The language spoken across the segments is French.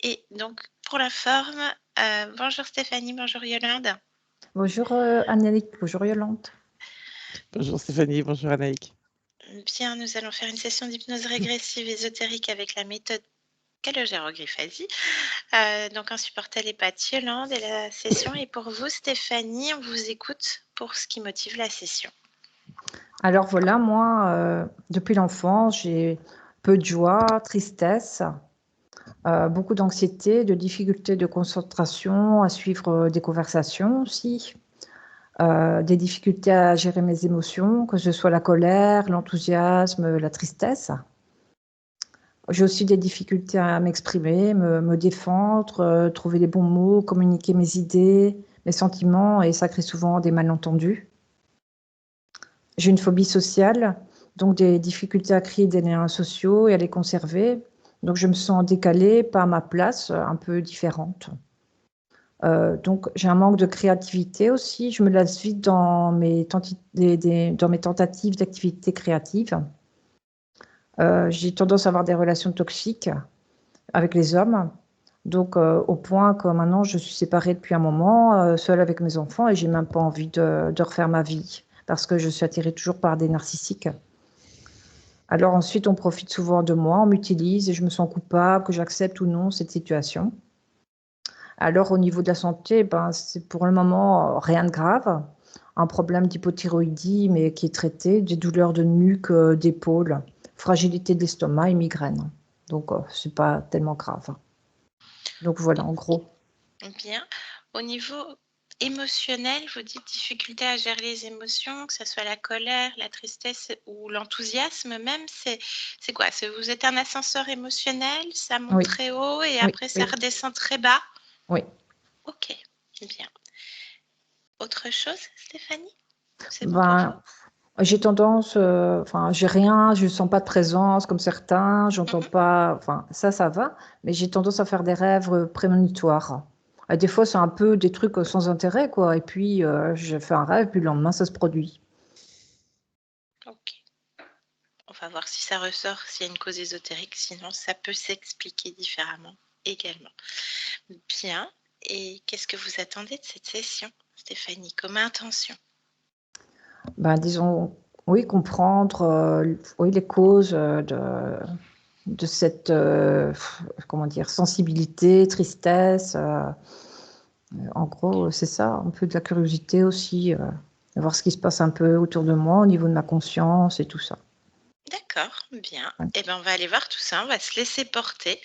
Et donc, pour la forme, bonjour Stéphanie, bonjour Yolande. Bonjour Anneliek, bonjour Yolande. Bonjour Stéphanie, bonjour Anaïk. Bien, nous allons faire une session d'hypnose régressive ésotérique avec la méthode Calogero-Grifasi. Donc, un support télépathe Yolande, et la session est pour vous Stéphanie. On vous écoute pour ce qui motive la session. Alors voilà, moi, depuis l'enfance, j'ai peu de joie, tristesse, beaucoup d'anxiété, de difficultés de concentration, à suivre des conversations aussi, des difficultés à gérer mes émotions, que ce soit la colère, l'enthousiasme, la tristesse. J'ai aussi des difficultés à m'exprimer, me défendre, trouver les bons mots, communiquer mes idées, mes sentiments, et ça crée souvent des malentendus. J'ai une phobie sociale, donc des difficultés à créer des liens sociaux et à les conserver. Donc je me sens décalée, pas à ma place, un peu différente. Donc j'ai un manque de créativité aussi. Je me lasse vite dans mes tentatives d'activité créative. J'ai tendance à avoir des relations toxiques avec les hommes. Donc au point que maintenant je suis séparée depuis un moment, seule avec mes enfants, et j'ai même pas envie de refaire ma vie parce que je suis attirée toujours par des narcissiques. Alors ensuite, on profite souvent de moi, on m'utilise et je me sens coupable, que j'accepte ou non cette situation. Alors au niveau de la santé, c'est pour le moment rien de grave. Un problème d'hypothyroïdie, mais qui est traité, des douleurs de nuque, d'épaule, fragilité de l'estomac et migraine. Donc c'est pas tellement grave. Donc voilà, en gros. Bien. Au niveau émotionnel, vous dites difficulté à gérer les émotions, que ce soit la colère, la tristesse ou l'enthousiasme même, c'est quoi? Vous êtes un ascenseur émotionnel, ça monte Oui. très haut et Oui, après ça oui. redescend très bas? Oui. Ok, bien. Autre chose, Stéphanie? C'est bon pour vous? J'ai tendance, j'ai rien, je sens pas de présence comme certains, j'entends pas, ça va, mais j'ai tendance à faire des rêves prémonitoires. Et des fois, c'est un peu des trucs sans intérêt, quoi. Et puis, je fais un rêve, puis le lendemain, ça se produit. Ok. On va voir si ça ressort, s'il y a une cause ésotérique, sinon ça peut s'expliquer différemment également. Bien. Et qu'est-ce que vous attendez de cette session, Stéphanie, comme intention? Disons, oui, comprendre oui, les causes de cette comment dire, sensibilité, tristesse. En gros, c'est ça, un peu de la curiosité aussi, de voir ce qui se passe un peu autour de moi au niveau de ma conscience et tout ça. D'accord, bien. Ouais. Eh bien, on va aller voir tout ça. On va se laisser porter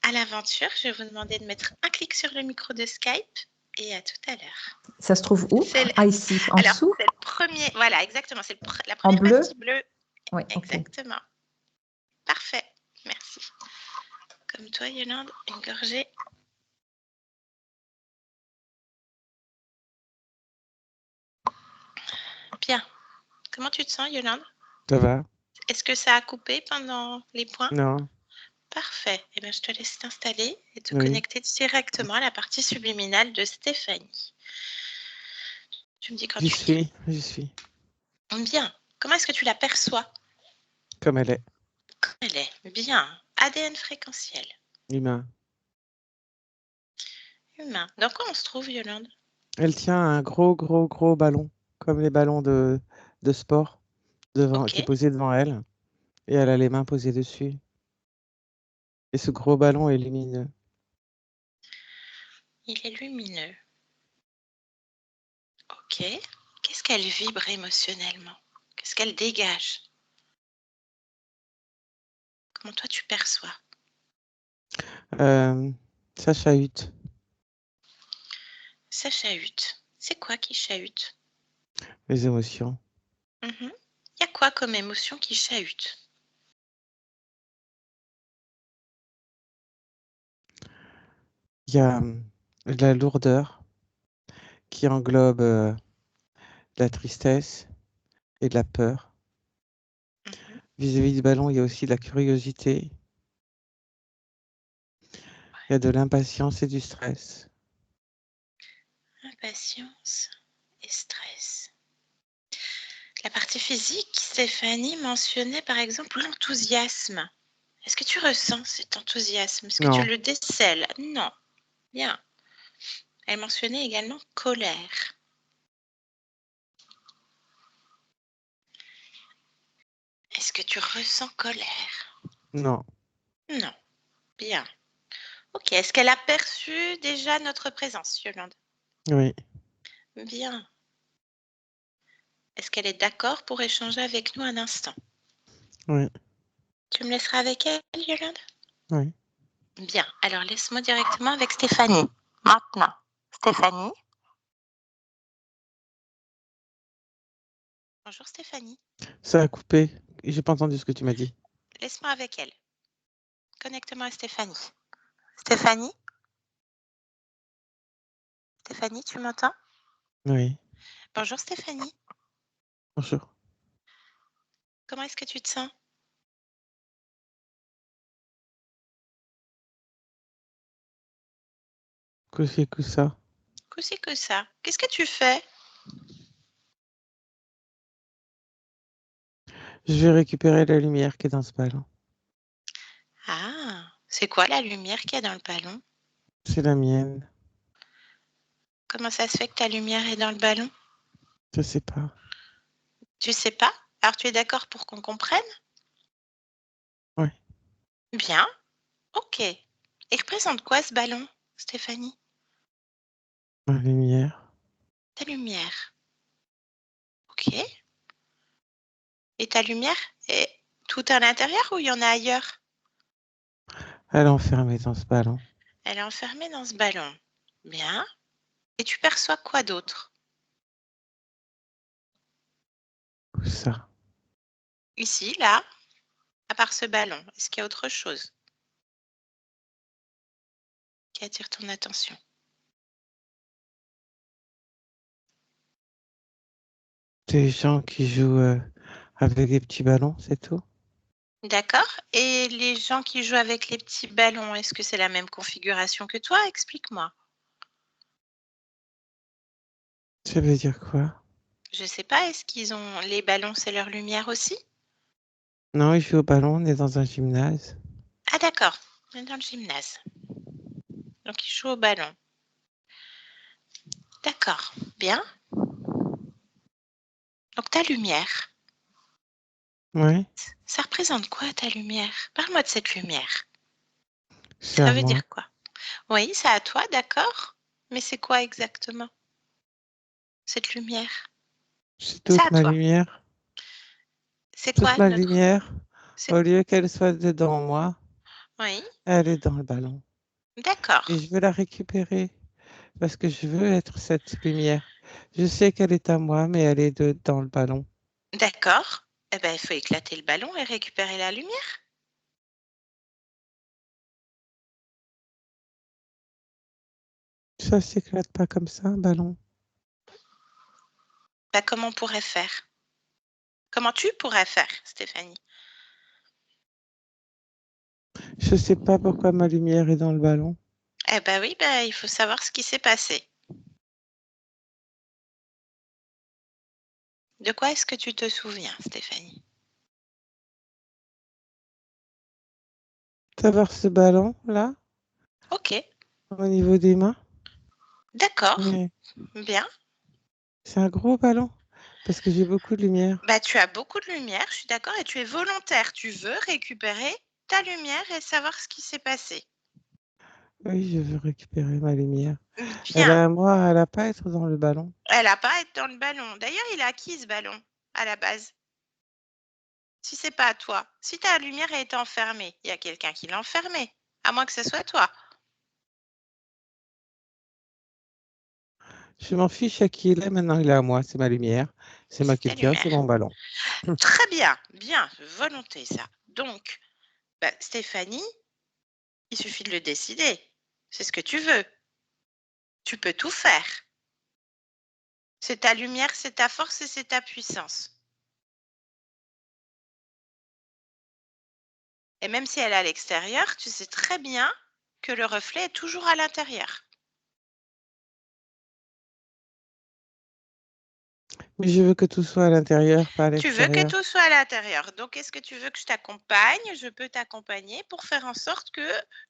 à l'aventure. Je vais vous demander de mettre un clic sur le micro de Skype et à tout à l'heure. Ça se trouve où? Ah, ici, en Alors, dessous? c'est le premier. Voilà, exactement. C'est la En première bleu? partie bleue. Oui, ok. Exactement. Parfait. Merci. Comme toi, Yolande, une gorgée. Bien. Comment tu te sens, Yolande? Ça va? Est-ce que ça a coupé pendant les points? Non? Parfait. Eh bien, je te laisse t'installer et te Oui. connecter directement à la partie subliminale de Stéphanie. Tu me dis quand J'y tu es. suis, j'y suis. Bien. Comment est-ce que tu la perçois? Comme elle est, Comme elle est. Bien. ADN fréquentiel. humain. Humain. Dans quoi on se trouve, Yolande? Elle tient un gros ballon, comme les ballons de sport, qui est Ok. posé devant elle. Et elle a les mains posées dessus. Et ce gros ballon est lumineux. Il est lumineux. Ok. Qu'est-ce qu'elle vibre émotionnellement? Qu'est-ce qu'elle dégage? Comment toi tu perçois? Ça chahute. Ça chahute. C'est quoi qui chahute? Les émotions. Il y a quoi comme émotion qui chahute? Il y a de la lourdeur qui englobe la tristesse et de la peur. Vis-à-vis du ballon, il y a aussi de la curiosité. Il y a de l'impatience et du stress. Impatience et stress. La partie physique, Stéphanie mentionnait par exemple l'enthousiasme. Est-ce que tu ressens cet enthousiasme? Est-ce que tu Non. le décèles? Non. Bien. Elle mentionnait également colère. Est-ce que tu ressens colère? Non. Non. Bien. Ok. Est-ce qu'elle a perçu déjà notre présence, Yolande? Oui. Bien. Est-ce qu'elle est d'accord pour échanger avec nous un instant? Oui. Tu me laisseras avec elle, Yolande? Oui. Bien. Alors, laisse-moi directement avec Stéphanie. Maintenant. Stéphanie? Bonjour Stéphanie. Ça a coupé. J'ai pas entendu ce que tu m'as dit. Laisse-moi avec elle. Connecte-moi à Stéphanie. Stéphanie? Stéphanie, tu m'entends? Oui. Bonjour Stéphanie. Bonjour. Comment est-ce que tu te sens? Que c'est que ça? Que c'est que ça? Qu'est-ce que tu fais? Je vais récupérer la lumière qui est dans ce ballon. Ah, c'est quoi la lumière qu'il y a dans le ballon? C'est la mienne. Comment ça se fait que ta lumière est dans le ballon? Je sais pas. Tu sais pas? Alors tu es d'accord pour qu'on comprenne? Oui. Bien. Ok. Il représente quoi ce ballon, Stéphanie? Ma lumière. Ta lumière. Ok. Et ta lumière est tout à l'intérieur ou il y en a ailleurs? Elle est enfermée dans ce ballon. Elle est enfermée dans ce ballon. Bien. Et tu perçois quoi d'autre? Où ça? Ici, là, à part ce ballon, est-ce qu'il y a autre chose qui attire ton attention? Des gens qui jouent avec des petits ballons, c'est tout? D'accord. Et les gens qui jouent avec les petits ballons, est-ce que c'est la même configuration que toi? Explique-moi. Ça veut dire quoi? Je sais pas, est-ce qu'ils ont les ballons, c'est leur lumière aussi? Non, ils jouent au ballon, on est dans un gymnase. Ah d'accord, on est dans le gymnase. Donc ils jouent au ballon. D'accord, bien. Donc ta lumière, Oui, ça représente quoi ta lumière? Parle-moi de cette lumière. c'est Ça à veut moi. dire quoi? Oui, c'est à toi, d'accord. Mais c'est quoi exactement, cette lumière? C'est C'est à toute ma toi. lumière. C'est Toute quoi ma notre... lumière, c'est- au lieu qu'elle soit dedans moi, Oui, elle est dans le ballon. Et d'accord. je veux la récupérer parce que je veux être cette lumière. Je sais qu'elle est à moi, mais elle est dans le ballon. D'accord. Eh ben, il faut éclater le ballon et récupérer la lumière. Ça s'éclate pas comme ça, un ballon. Bah, comment on pourrait faire? Comment tu pourrais faire, Stéphanie? Je sais pas pourquoi ma lumière est dans le ballon. Eh ben oui, bah, il faut savoir ce qui s'est passé. De quoi est-ce que tu te souviens, Stéphanie? Savoir ce ballon là, Ok, au niveau des mains, d'accord, mais bien. c'est un gros ballon parce que j'ai beaucoup de lumière. Bah, tu as beaucoup de lumière, je suis d'accord, et tu es volontaire. Tu veux récupérer ta lumière et savoir ce qui s'est passé. Oui, je veux récupérer ma lumière. Elle est Bien. à moi, elle a pas à être dans le ballon. Elle n'a pas à être dans le ballon. D'ailleurs, il est à qui ce ballon, à la base? Si c'est pas à toi. Si ta lumière a été enfermée, il y a quelqu'un qui l'a enfermée. À moins que ce soit toi. Je m'en fiche à qui il est, maintenant il est à moi, c'est ma lumière. C'est moi C'est qui ta le tiens, c'est lumière. mon ballon. Très bien, bien, volonté ça. Donc, bah, Stéphanie, il suffit de le décider. C'est ce que tu veux. Tu peux tout faire. C'est ta lumière, c'est ta force et c'est ta puissance. Et même si elle est à l'extérieur, tu sais très bien que le reflet est toujours à l'intérieur. Mais je veux que tout soit à l'intérieur, pas à Tu veux que l'extérieur. tout soit à l'intérieur. Donc, est-ce que tu veux que je t'accompagne? Je peux t'accompagner pour faire en sorte que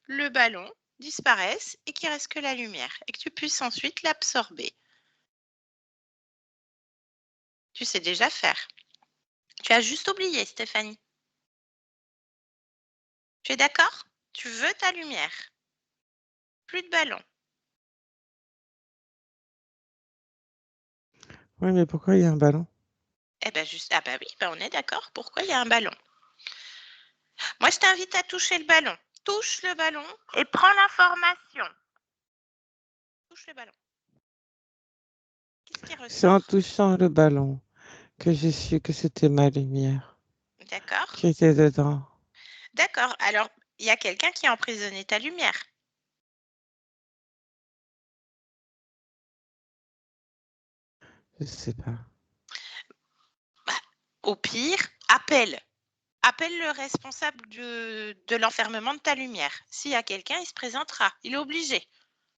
le ballon disparaisse et qu'il reste que la lumière et que tu puisses ensuite l'absorber. Tu sais déjà faire. Tu as juste oublié, Stéphanie. Tu es d'accord? Tu veux ta lumière. Plus de ballon. Oui, mais pourquoi il y a un ballon? Eh ben juste, ah bah oui, ben on est d'accord. Pourquoi il y a un ballon? Moi, je t'invite à toucher le ballon. Touche le ballon et prends l'information. Touche le ballon. Qu'est-ce qui C'est en ressort? touchant le ballon que j'ai su que c'était ma lumière D'accord? qui était dedans. D'accord. Alors, il y a quelqu'un qui a emprisonné ta lumière. Je sais pas. Bah, au pire, appelle. Appelle le responsable de l'enfermement de ta lumière. S'il y a quelqu'un, il se présentera. Il est obligé.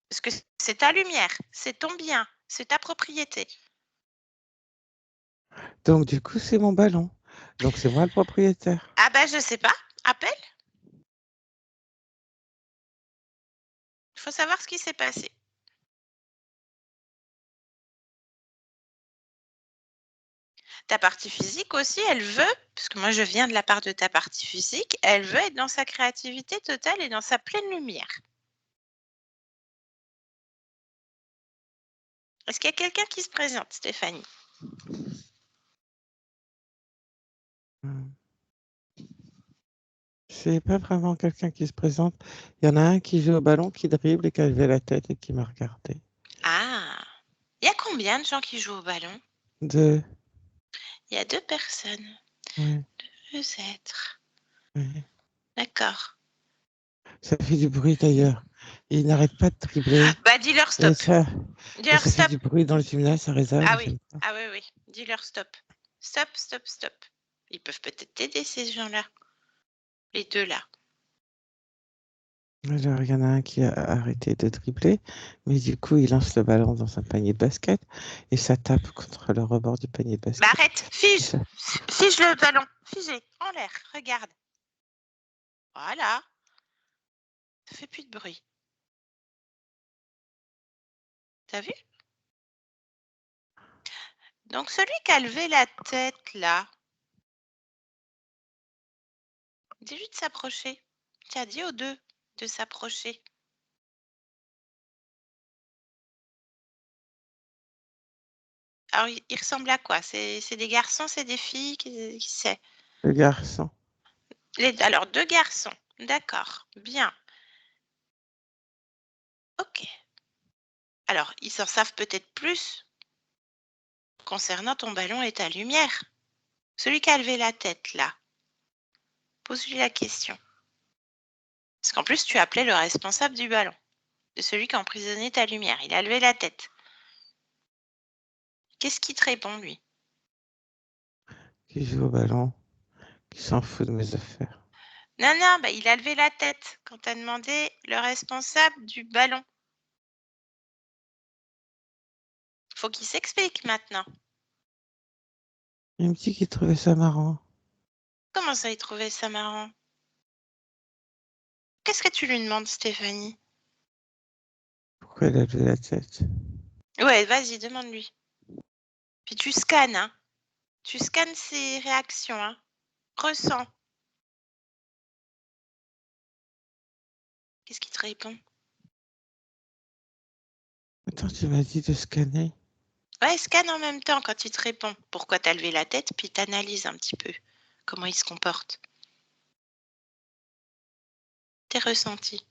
Parce que c'est ta lumière, c'est ton bien, c'est ta propriété. Donc du coup, c'est mon ballon. Donc c'est moi le propriétaire. Ah bah je sais pas. Appelle. Il faut savoir ce qui s'est passé. Ta partie physique aussi, elle veut, parce que moi je viens de la part de ta partie physique, elle veut être dans sa créativité totale et dans sa pleine lumière. Est-ce qu'il y a quelqu'un qui se présente, Stéphanie? Hmm. C'est pas vraiment quelqu'un qui se présente. Il y en a un qui joue au ballon, qui dribble et qui a levé la tête et qui m'a regardé. Ah, il y a combien de gens qui jouent au ballon? Deux. Il y a 2 personnes, Oui, 2 êtres. oui. D'accord. Ça fait du bruit d'ailleurs. Il n'arrête pas de dribbler. Bah dis-leur Et stop. ça, et Dis-leur ça fait stop. du bruit dans le gymnase, ça résonne, Ah oui, j'aime pas. ah oui, oui. Dis-leur stop. Stop, stop, stop. Ils peuvent peut-être t'aider, ces gens-là. Les 2 là. Alors, il y en a un qui a arrêté de dribbler, mais du coup, il lance le ballon dans un panier de basket et ça tape contre le rebord du panier de Bah basket. arrête, Et fige. ça- Fige le ballon. Figé, en l'air. Regarde. Voilà. Ça fait plus de bruit. T'as vu? Donc celui qui a levé la tête là, dis-lui de s'approcher. Tu as dit aux 2 de s'approcher. Alors il ressemble à quoi? C'est des garçons, c'est des filles? Qui c'est? Le garçon. Alors 2 garçons. D'accord, bien. OK. Alors, ils s'en savent peut-être plus concernant ton ballon et ta lumière. Celui qui a levé la tête là, pose-lui la question. Parce qu'en plus, tu appelais le responsable du ballon, de celui qui a emprisonné ta lumière. Il a levé la tête. Qu'est-ce qu'il te répond, lui? Qui joue au ballon, qui s'en fout de mes affaires. Non, non, bah, il a levé la tête quand tu as demandé le responsable du ballon. Faut qu'il s'explique maintenant. Il me dit qu'il trouvait ça marrant. Comment ça, il trouvait ça marrant? Qu'est-ce que tu lui demandes, Stéphanie? Pourquoi il a levé la tête? Ouais, vas-y, demande-lui. Puis tu scannes, hein. Tu scannes ses réactions, hein. Ressens. Qu'est-ce qu'il te répond? Attends, tu m'as dit de scanner. Ouais, scanne en même temps quand il te répond. Pourquoi t'as levé la tête, puis t'analyses un petit peu comment il se comporte. Tes ressentis.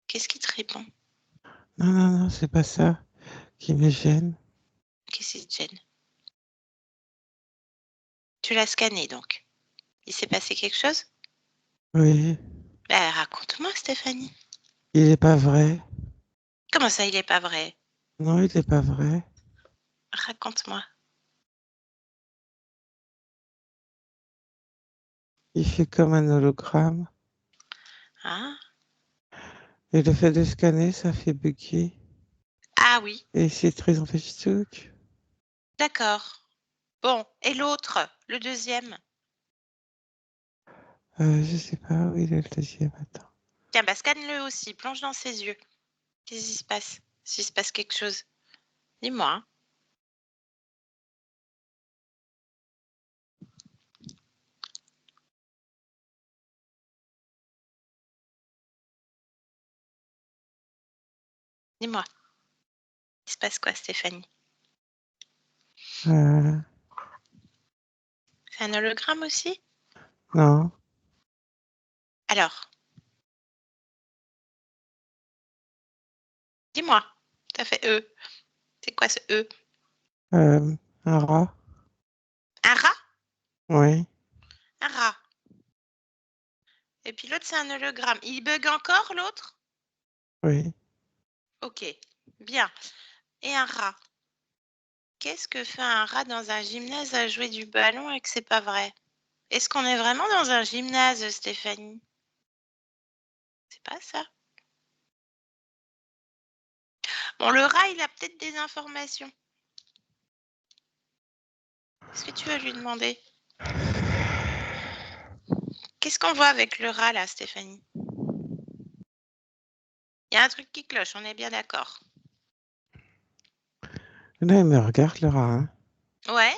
Qu'est-ce qui te répond? Non, non, non, c'est pas ça qui me gêne. Qu'est-ce qui te gêne? Tu l'as scanné donc. Il s'est passé quelque chose? Oui, Bah, raconte-moi, Stéphanie. il est pas vrai. Comment ça, il est pas vrai? Non, il est pas vrai. Raconte-moi. Il fait comme un hologramme. Hein? Et le fait de scanner, ça fait bugger. Ah oui, Et c'est très emphatique. d'accord. Bon, et l'autre, le deuxième? Je sais pas où il est le deuxième. Attends. Tiens, bah, scanne-le aussi, plonge dans ses yeux. Qu'est-ce qui se passe? S'il se passe quelque chose, dis-moi. Hein. Dis-moi. Il se passe quoi, Stéphanie? Euh, C'est un hologramme aussi? non. Alors, dis-moi. T'as fait E. C'est quoi ce E? Un rat. Un rat? Oui. Un rat. Et puis l'autre, c'est un hologramme. Il bug encore, l'autre? Oui. Ok, bien. Et un rat. Qu'est-ce que fait un rat dans un gymnase à jouer du ballon et que c'est pas vrai? Est-ce qu'on est vraiment dans un gymnase, Stéphanie? C'est pas ça. Bon, le rat, il a peut-être des informations. Est-ce que tu veux lui demander? Qu'est-ce qu'on voit avec le rat, là, Stéphanie? Il y a un truc qui cloche, on est bien d'accord. Là, il me regarde, le rat. Hein. Ouais?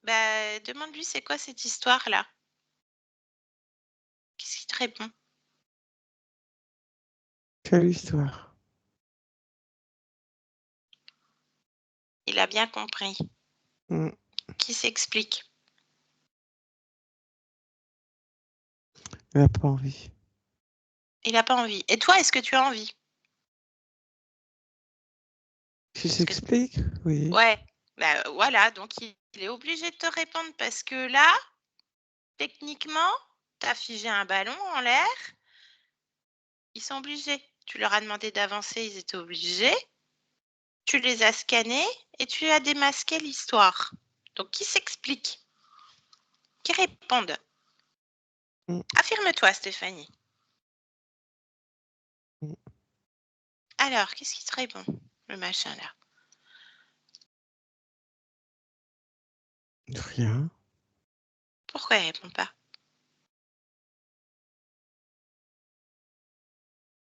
Bah, demande-lui c'est quoi cette histoire-là? Qu'est-ce qu'il te répond? Quelle histoire. Il a bien compris. Mm. Qui s'explique? Il n'a pas envie. Il n'a pas envie. Et toi, est-ce que tu as envie? Qui s'explique? Oui. Ouais, bah, voilà, donc il est obligé de te répondre parce que là, techniquement, tu as figé un ballon en l'air, ils sont obligés. Tu leur as demandé d'avancer, ils étaient obligés. Tu les as scannés et tu as démasqué l'histoire. Donc, qui s'explique? Qui répondent? Mm. Affirme-toi, Stéphanie. Mm. Alors, qu'est-ce qui te répond, le machin là? Rien. Pourquoi il répond pas?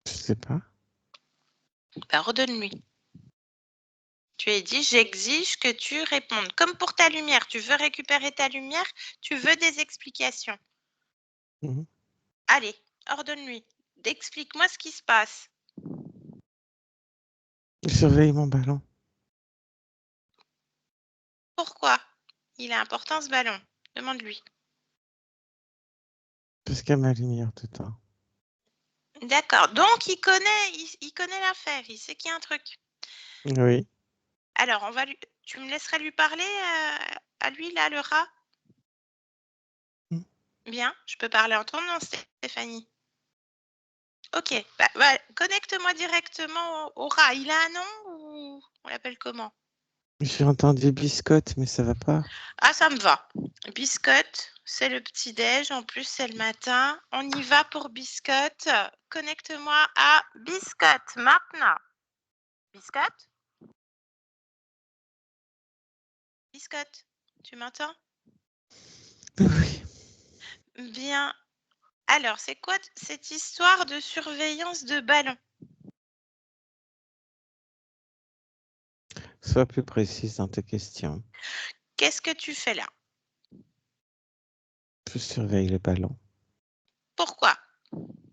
Je sais pas. Bah, redonne-lui. Tu lui as dit, j'exige que tu répondes. Comme pour ta lumière, tu veux récupérer ta lumière, tu veux des explications. Mm. Allez, ordonne-lui. Explique-moi ce qui se passe. Il surveille mon ballon. Pourquoi? Il est important ce ballon. Demande-lui. Parce qu'il y a ma lumière dedans. D'accord. Donc, il connaît l'affaire. Il sait qu'il y a un truc. Oui. Alors, tu me laisserais lui parler à lui, là, le rat? Mm. Bien, je peux parler en ton nom, Stéphanie. Ok, bah, connecte-moi directement au rat. Il a un nom ou on l'appelle comment? J'ai entendu biscotte, mais ça va pas. Ah, ça me va. Biscotte, c'est le petit-déj. En plus, c'est le matin. On y va pour Biscotte. Connecte-moi à Biscotte maintenant. Biscotte? Biscotte, tu m'entends? Oui. Bien. Alors, c'est quoi cette histoire de surveillance de ballon? Sois plus précise dans tes questions. Qu'est-ce que tu fais là? Je surveille le ballon Pourquoi?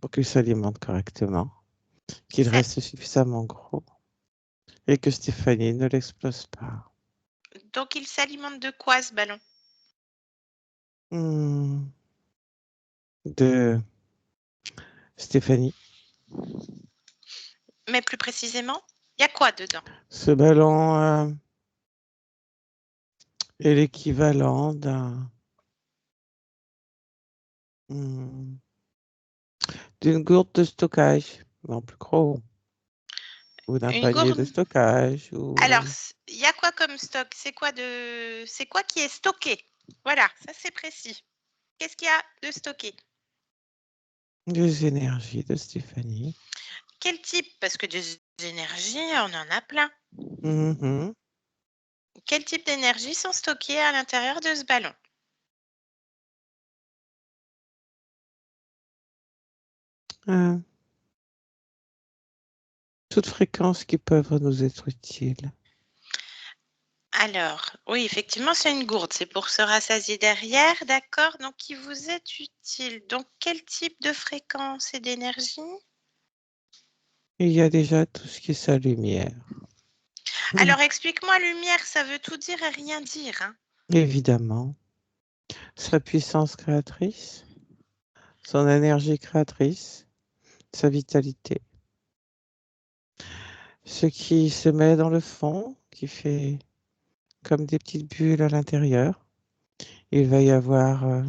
pour qu'il s'alimente correctement, qu'il Ça- reste suffisamment gros et que Stéphanie ne l'explose pas. Donc, il s'alimente de quoi ce ballon? Hmm. De Stéphanie. Mais plus précisément, il y a quoi dedans? Ce ballon est l'équivalent hmm, d'une gourde de stockage, mais en plus gros, ou d'un Une panier de gourde. stockage, Alors, ou il y a quoi comme stock? C'est quoi qui est stocké? Voilà, ça c'est précis. Qu'est-ce qu'il y a de stocké? des énergies de Stéphanie. quel type? Parce que des énergies, on en a plein. Mhm. Quel type d'énergie sont stockées à l'intérieur de ce ballon? Toutes fréquences qui peuvent nous être utiles. Alors, oui, effectivement, c'est une gourde. C'est pour se rassasier derrière, d'accord? Donc, qui vous est utile. Donc, quel type de fréquence et d'énergie? Il y a déjà tout ce qui est sa lumière. Alors, explique-moi, lumière, ça veut tout dire et rien dire, hein? Évidemment. Sa puissance créatrice, son énergie créatrice, sa vitalité. Ce qui se met dans le fond, qui fait comme des petites bulles à l'intérieur. Il va y avoir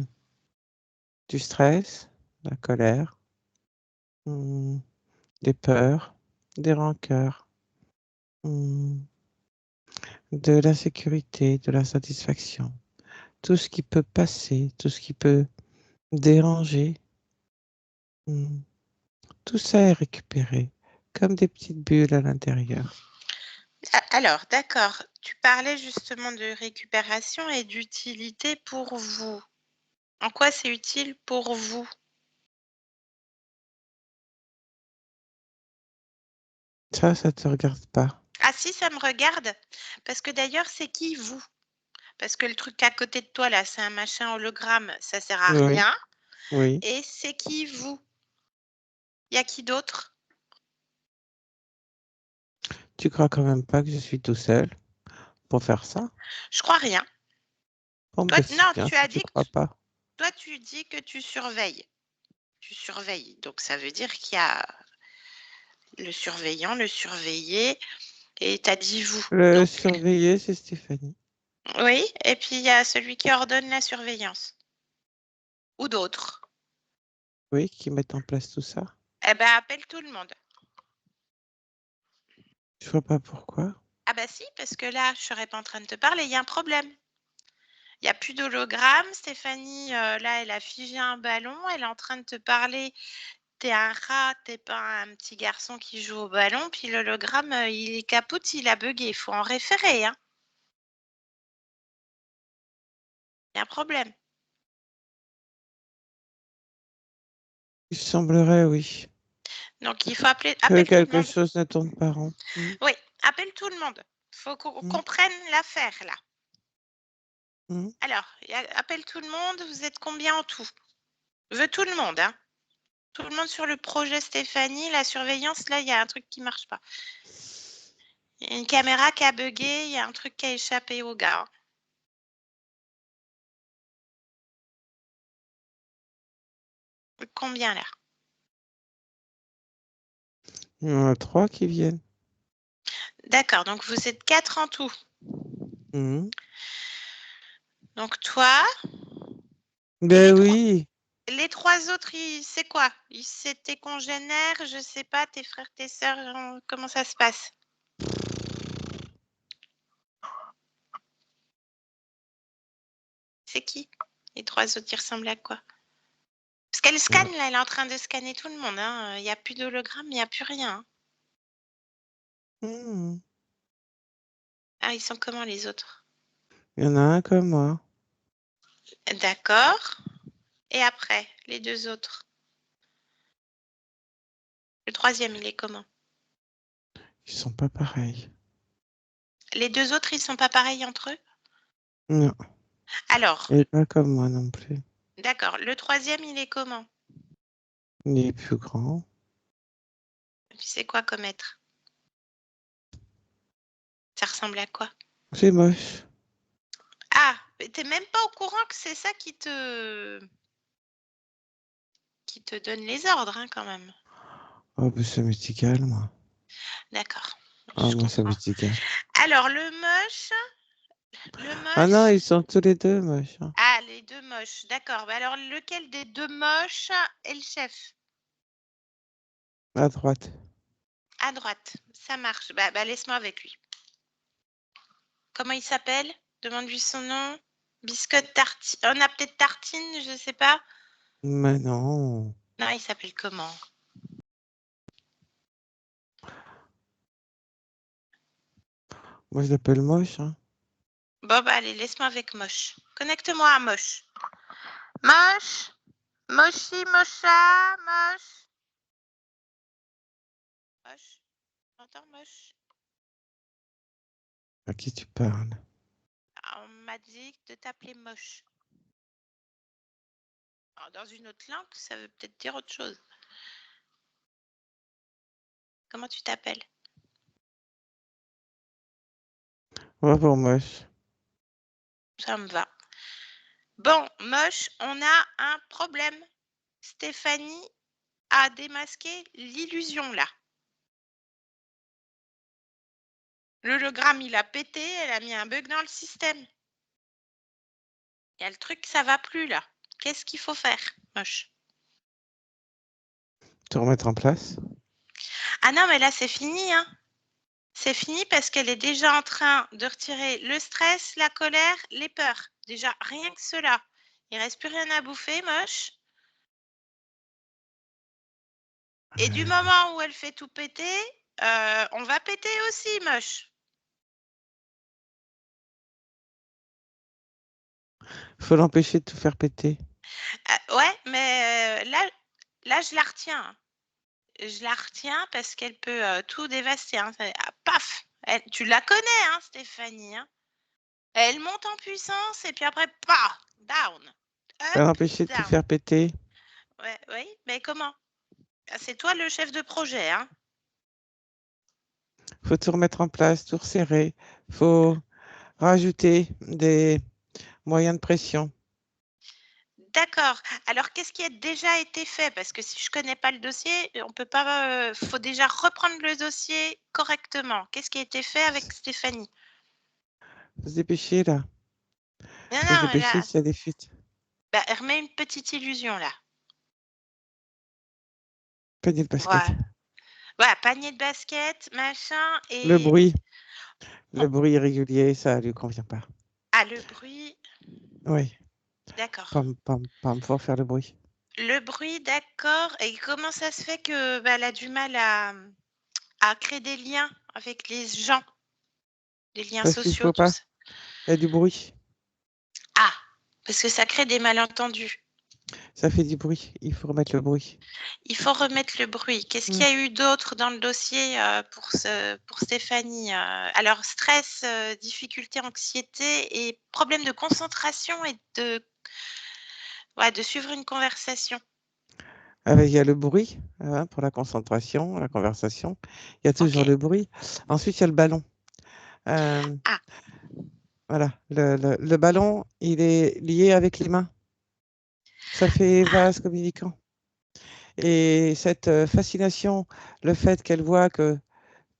du stress, de la colère, hmm, des peurs, des rancœurs, hmm, de l'insécurité, de l'insatisfaction. Tout ce qui peut passer, tout ce qui peut déranger, hmm, tout ça est récupéré comme des petites bulles à l'intérieur. Alors, d'accord, tu parlais justement de récupération et d'utilité pour vous. En quoi c'est utile pour vous? Ça te regarde pas. Ah si, ça me regarde. Parce que d'ailleurs, c'est qui vous? Parce que le truc à côté de toi, là, c'est un machin hologramme, ça sert à Oui, rien. oui. Et c'est qui vous? Il y a qui d'autre? Tu crois quand même pas que je suis tout seul pour faire ça? Je crois rien. Bon, Toi, ben, c'est non, bien tu si as tu dit que crois pas. toi, tu dis que tu surveilles. Tu surveilles. Donc, ça veut dire qu'il y a le surveillant, le surveillé, et tu as dit vous. Le Donc, surveiller, c'est Stéphanie. oui, et puis il y a celui qui ordonne la surveillance. Ou d'autres. Oui, qui mettent en place tout ça. Eh ben, appelle tout le monde. Je vois pas pourquoi. Ah bah si, parce que là, je serais pas en train de te parler, il y a un problème. Il y a plus d'hologramme. Stéphanie, là, elle a figé un ballon, elle est en train de te parler. T'es un rat, t'es pas un petit garçon qui joue au ballon, puis l'hologramme, il est capote, il a bugué. Il faut en référer, hein. Il y a un problème. Il semblerait, oui, Donc il faut appeler que appelle tout le quelque monde. chose ne tourne pas rond. Oui, appelle tout le monde. Faut qu'on Mm, comprenne l'affaire, là. mm. Alors, appelle tout le monde, vous êtes combien en tout? Je veux tout le monde, hein. Tout le monde sur le projet Stéphanie, la surveillance, là, il y a un truc qui marche pas. Il y a une caméra qui a bugué, il y a un truc qui a échappé au gars. Combien là? Il y en a 3 qui viennent. D'accord, donc vous êtes 4 en tout. Mm. Donc toi et Ben oui, les 3 autres, c'est quoi? C'est tes congénères, je sais pas, tes frères, tes sœurs, comment ça se passe? C'est qui? Les 3 autres, ils ressemblent à quoi? Parce qu'elle scanne là, elle est en train de scanner tout le monde, hein. Il y a plus d'hologramme, il y a plus rien, hein. Mm. Ah, ils sont comment les autres? Il y en a un comme moi. D'accord. Et après, les 2 autres? Le 3e, il est comment? Ils sont pas pareils. Les 2 autres, ils sont pas pareils entre eux? Non, Alors, et pas comme moi non plus. d'accord, le 3e, il est comment? Il est plus grand. Et puis c'est quoi comme être? Ça ressemble à quoi? C'est moche. Ah, mais tu même pas au courant que c'est ça qui te donne les ordres, hein, quand même? Oh, ben ça m'est égal, moi. D'accord, Ah, je moi, ça comprends. m'est égal. Alors le Ah non, moche ils sont tous les deux moches, hein. ah, les 2 moches, d'accord. Bah, alors lequel des 2 moches est le chef? À droite. À droite, ça marche. Bah, laisse-moi avec lui. Comment il s'appelle? Demande-lui son nom. Biscotte tartine. On a peut-être tartine, je sais pas. Mais non. Non, il s'appelle comment? Moi, je l'appelle moche. Hein. Bon, bah allez, laisse-moi avec Moche. Connecte-moi à Moche. Moche, Mochi, Mocha, Moche. Moche, t'entends Moche? À qui tu parles? On m'a dit de t'appeler Moche. Alors, dans une autre langue, ça veut peut-être dire autre chose. Comment tu t'appelles? On va pour moche. Ça me va. Bon, Moche, on a un problème. Stéphanie a démasqué l'illusion là. L'hologramme, il a pété, elle a mis un bug dans le système. Il y a le truc, ça va plus là. Qu'est-ce qu'il faut faire, Moche? Te remettre en place. Ah non, mais là, c'est fini, hein. C'est fini parce qu'elle est déjà en train de retirer le stress, la colère, les peurs. Déjà, rien que cela. Il reste plus rien à bouffer, Moche. Et du moment où elle fait tout péter, on va péter aussi, Moche. Faut l'empêcher de tout faire péter. Ouais, mais là, je la retiens. Je la retiens parce qu'elle peut tout dévaster. Hein. Paf! Tu la connais, hein, Stéphanie. Hein. Elle monte en puissance et puis après, paf! Down. Faut Up, l'empêcher de tout down. faire péter. Ouais, oui, mais comment? C'est toi le chef de projet. Hein. Faut tout remettre en place, tout resserrer. Faut rajouter des moyens de pression. D'accord. Alors, qu'est-ce qui a déjà été fait? Parce que si je connais pas le dossier, on peut pas. Faut déjà reprendre le dossier correctement. Qu'est-ce qui a été fait avec Stéphanie? Faut se dépêcher là. Non, Faut se non, dépêcher là, s'il y a des fuites. bah, remets une petite illusion là. Panier de basket. Ouais. Voilà, panier de basket, machin, Le et bruit. Le bruit irrégulier, ça lui convient pas. ah, le bruit, Oui. d'accord. Pam, pam, pam, faut faire le bruit. Le bruit, d'accord. Et comment ça se fait que bah, elle a du mal à créer des liens avec les gens, des liens Parce qu'il sociaux, faut tout pas. ça? Il y a du bruit. Ah, parce que ça crée des malentendus. Ça fait du bruit. Il faut remettre le bruit. Il faut remettre le bruit. Qu'est-ce qu'il y a eu d'autre dans le dossier pour Stéphanie? Alors, stress, difficulté, anxiété et problème de concentration et de suivre une conversation. Ah ben, il y a le bruit hein, pour la concentration, la conversation. Il y a toujours Ok. le bruit. Ensuite, il y a le ballon. Euh, Ah, voilà. Le ballon, il est lié avec les mains. Ça fait ah, vase communicant. Et cette fascination, le fait qu'elle voit que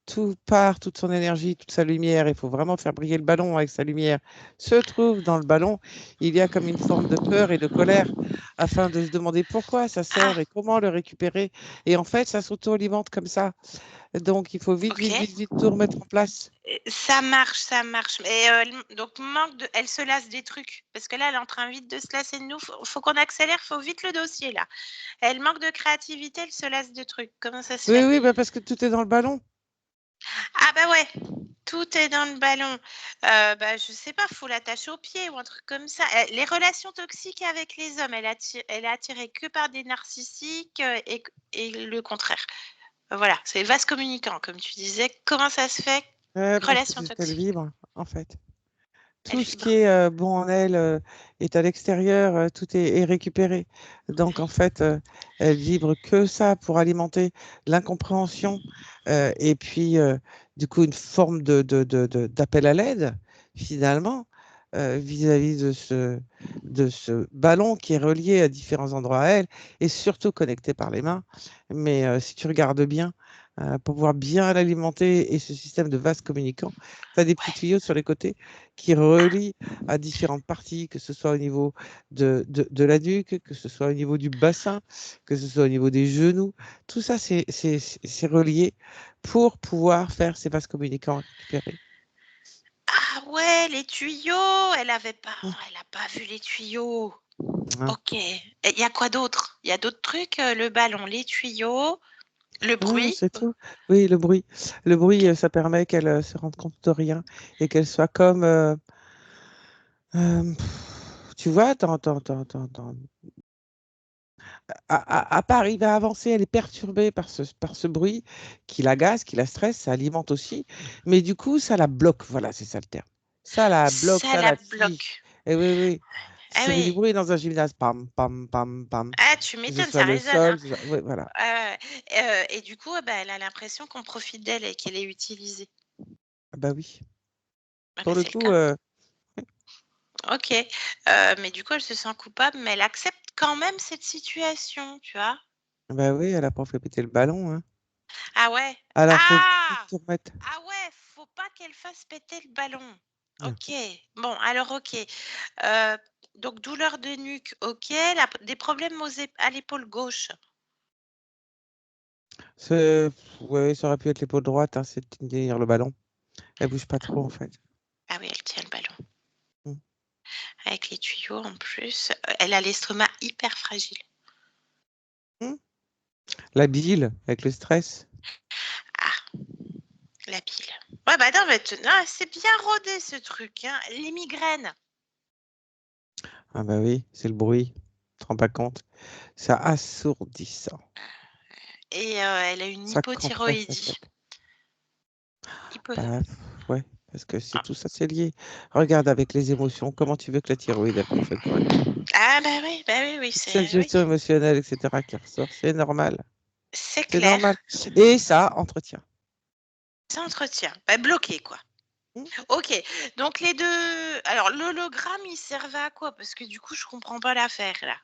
tout part, toute son énergie, toute sa lumière, il faut vraiment faire briller le ballon avec sa lumière, se trouve dans le ballon, il y a comme une forme de peur et de colère afin de se demander pourquoi ça ah, sort et comment le récupérer. Et en fait, ça s'auto-alimente comme ça. Donc, il faut vite, ok. vite, vite, vite tout remettre en place. Ça marche, ça marche. Mais donc, elle se lasse des trucs. Parce que là, elle est en train vite de se lasser de nous. Faut qu'on accélère, faut vite le dossier, là. Elle manque de créativité, elle se lasse de trucs. Comment ça se Oui, fait? oui, bah parce que tout est dans le ballon. Ah bah ouais, tout est dans le ballon. Bah, je sais pas, faut l'attacher au pied ou un truc comme ça. Les relations toxiques avec les hommes, elle est attirée que par des narcissiques et le contraire. Voilà, c'est vase communicant, comme tu disais. Comment ça se fait? Parce que Relation c'est ce qu'elle toxique. vibre, en fait. Elle Tout ce qui vibre. est bon en elle est à l'extérieur, tout est récupéré. Donc en fait, elle vibre que ça pour alimenter l'incompréhension et puis du coup une forme d'appel à l'aide finalement vis-à-vis de ce ballon qui est relié à différents endroits à elle et surtout connecté par les mains. Mais si tu regardes bien, pour pouvoir bien l'alimenter et ce système de vase communicant, tu as des petits Ouais. tuyaux sur les côtés qui relie à différentes parties, que ce soit au niveau de la nuque, que ce soit au niveau du bassin, que ce soit au niveau des genoux. Tout ça, c'est relié pour pouvoir faire ces vases communicants récupérés. Ah ouais, les tuyaux, elle a Hum, pas vu les tuyaux. hein. Ok. Il y a quoi d'autre? Il y a d'autres trucs, le ballon, les tuyaux. Le Non, bruit? c'est tout. Oui, le bruit. Le bruit, ça permet qu'elle se rende compte de rien et qu'elle soit comme, tu vois, à pas arriver à avancer, elle est perturbée par ce bruit qui l'agace, qui la stresse, ça alimente aussi. Mais du coup, ça la bloque. Voilà, c'est ça le terme. Ça la bloque, Ça ça la la fige. bloque. Et oui, oui. Ah Ça fait du oui. bruit dans un gymnase. Pam, pam, pam, pam. Ah, tu Que ce m'étonnes, soit ça le résonne, sol. hein. Oui, voilà. Ouais, ouais. Et du coup, bah, elle a l'impression qu'on profite d'elle et qu'elle est utilisée. Ah bah oui. Ah Pour bah, le c'est le coup, cas. OK. Mais du coup, elle se sent coupable, mais elle accepte quand même cette situation, tu vois? bah oui, elle a pas fait péter le ballon, hein. Ah ouais? Alors, faut vite Ah! tout remettre. Ah ouais, faut pas qu'elle fasse péter le ballon. Non. OK. Bon, alors OK. Heu, donc douleur de nuque, OK. Des problèmes à l'épaule gauche. Ouais, ça aurait pu être l'épaule droite, hein, c'est de tenir le ballon. Elle bouge pas trop, en fait. Ah oui, elle tient le ballon. Mm. Avec les tuyaux en plus. Elle a l'estomac hyper fragile. Mm. La bile, avec le stress. Ah, la bile. Ouais, bah non, mais non, c'est bien rodé ce truc, hein. Les migraines. Ah bah oui, c'est le bruit. Tu te rends pas compte? C'est assourdissant. Et elle a une Ça compresse la hypothyroïdie. tête. Hypo Bah ouais, parce que c'est ah. tout ça, c'est lié. Regarde avec les émotions, comment tu veux que la thyroïde elle fonctionne correctement? Ah bah oui, oui, Toute cette c'est oui, gestion émotionnelle, etc., qui ressort, c'est normal. c'est C'est clair. normal. Et ça entretient. Ça entretient. Bah, bloqué, quoi. Hmm. OK, donc les 2. Alors l'hologramme, il servait à quoi? Parce que du coup, je comprends pas l'affaire, là.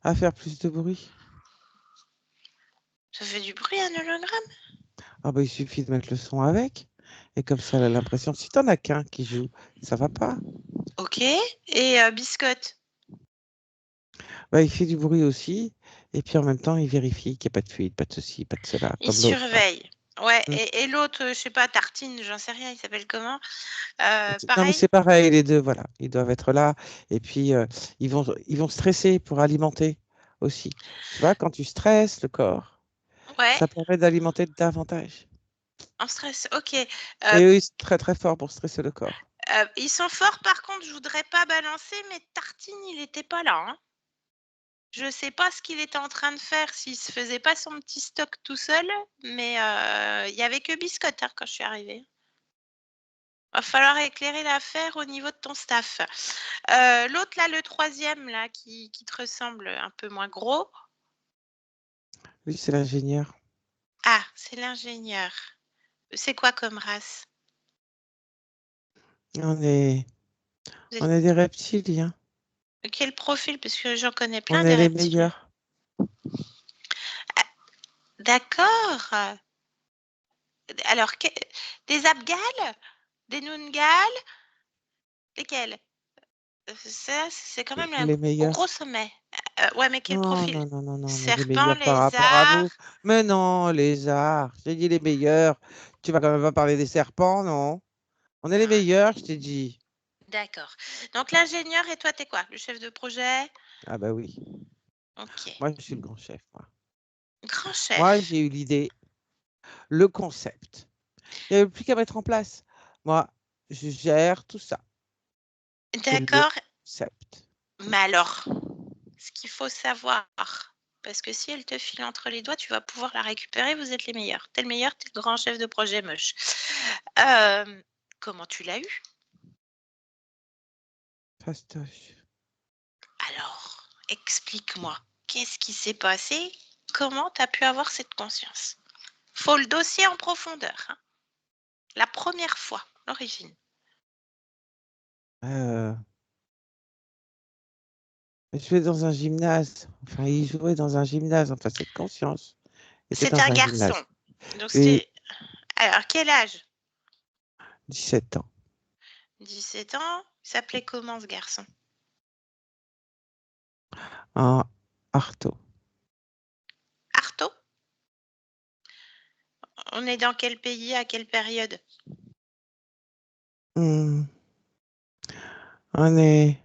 À faire plus de bruit. Ça fait du bruit un hologramme? Ah bah il suffit de mettre le son avec. Et comme ça, elle a l'impression, si t'en as qu'un qui joue, ça va pas. OK, et biscotte? Bah, il fait du bruit aussi. Et puis en même temps, il vérifie qu'il n'y a pas de fuite, pas de ceci, pas de cela, Il comme l'autre, là. surveille. Ouais, Hmm. et l'autre, je sais pas, Tartine, j'en sais rien, il s'appelle comment? Non, mais Pareil? c'est pareil, les deux, voilà. Ils doivent être là. Et puis, ils vont stresser pour alimenter aussi. Tu vois, quand tu stresses le corps, Ouais, ça permet d'alimenter davantage. en stress, OK. Et eux, ils sont très, très forts pour stresser le corps. Ils sont forts, par contre, je voudrais pas balancer, mais Tartine, il était pas là, hein. Je sais pas ce qu'il était en train de faire, s'il se faisait pas son petit stock tout seul, mais il y avait que biscotte, hein, quand je suis arrivée. Va falloir éclairer l'affaire au niveau de ton staff. L'autre là, le troisième là, qui te ressemble, un peu moins gros. Oui, c'est l'ingénieur. Ah, c'est l'ingénieur. C'est quoi comme race? On est, Vous on êtes est des reptiliens. quel profil? Parce que j'en connais On plein des est les reptiliens. meilleurs. Ah, d'accord. Alors, des Abgals? Des Noongals? Lesquels? Ça, c'est quand même Les au gros meilleurs. sommet. Ouais, mais quel Non, profil? non, non, non, non, on est les Serpent, meilleurs par rapport à lézard? vous. Mais non, les arts. J'ai dit les meilleurs. Tu vas quand même pas parler des serpents, non? On est les Ah, meilleurs, je t'ai dit. d'accord. Donc l'ingénieur et toi, t'es quoi? Le chef de projet? Ah bah oui. OK. Moi, je suis le grand chef, moi. Grand Moi, chef. j'ai eu l'idée, le concept. Il n'y avait plus qu'à mettre en place. Moi, je gère tout ça. C'est le D'accord. concept. Mais alors, ce qu'il faut savoir, parce que si elle te file entre les doigts, tu vas pouvoir la récupérer, vous êtes les meilleurs. Tu es le meilleur, tu es le grand chef de projet moche. Comment tu l'as eu? Fastoche. Alors, explique-moi. Qu'est-ce qui s'est passé? Comment tu as pu avoir cette conscience? Faut le dossier en profondeur, hein. La première fois, l'origine. Euh, je vais dans un gymnase. Enfin, il jouait dans un gymnase. Enfin, cette conscience était C'est dans un un garçon. gymnase. Donc Oui, c'était. Alors, quel âge? 17 ans. 17 ans. Il s'appelait comment ce garçon? En Artaud. Artaud? On est dans quel pays, à quelle période? Hmm. On est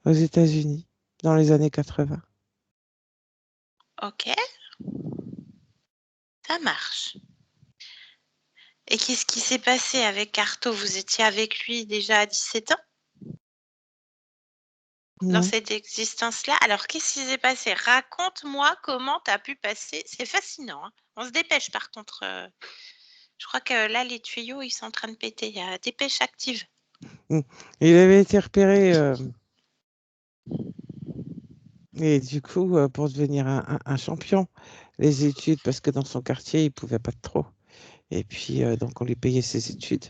aux États-Unis dans les années 80. OK. Ça marche. Et qu'est-ce qui s'est passé avec Artaud? Vous étiez avec lui déjà à 17 ans? Dans Non. cette existence-là? Alors, qu'est-ce qui s'est passé? Raconte-moi comment tu as pu passer. C'est fascinant, hein. On se dépêche par contre. Je crois que là, les tuyaux, ils sont en train de péter. Il y a dépêche active. Il avait été repéré et du coup, pour devenir un champion, les études, parce que dans son quartier, il pouvait pas trop. Et puis, donc, on lui payait ses études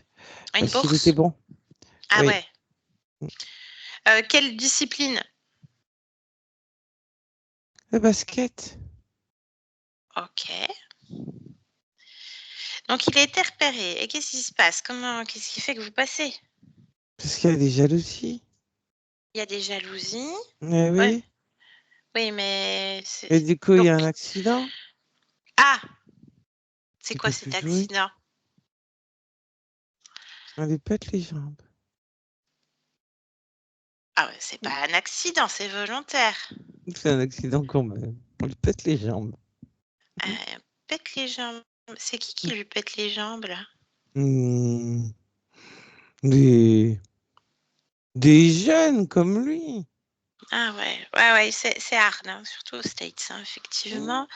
Une parce qu'il était bourse? bon. Ah Oui. ouais. Quelle discipline? Le basket. Ok. Donc, il a été repéré. Et qu'est-ce qui se passe? Qu'est-ce qui fait que vous passez? Parce qu'il y a des jalousies. Il y a des jalousies. Eh Ouais. oui. Oui, mais Et du coup, il y a un donc, accident. ah, c'est Il quoi peut plus cet jouer. accident? On lui pète les jambes. Ah ouais, c'est pas un accident, c'est volontaire. C'est un accident quand même. On lui pète les jambes. Pète les jambes. C'est qui lui pète les jambes là? Hmm. Des jeunes comme lui. Ah ouais, c'est hard, hein, surtout aux States, hein, Hmm. effectivement.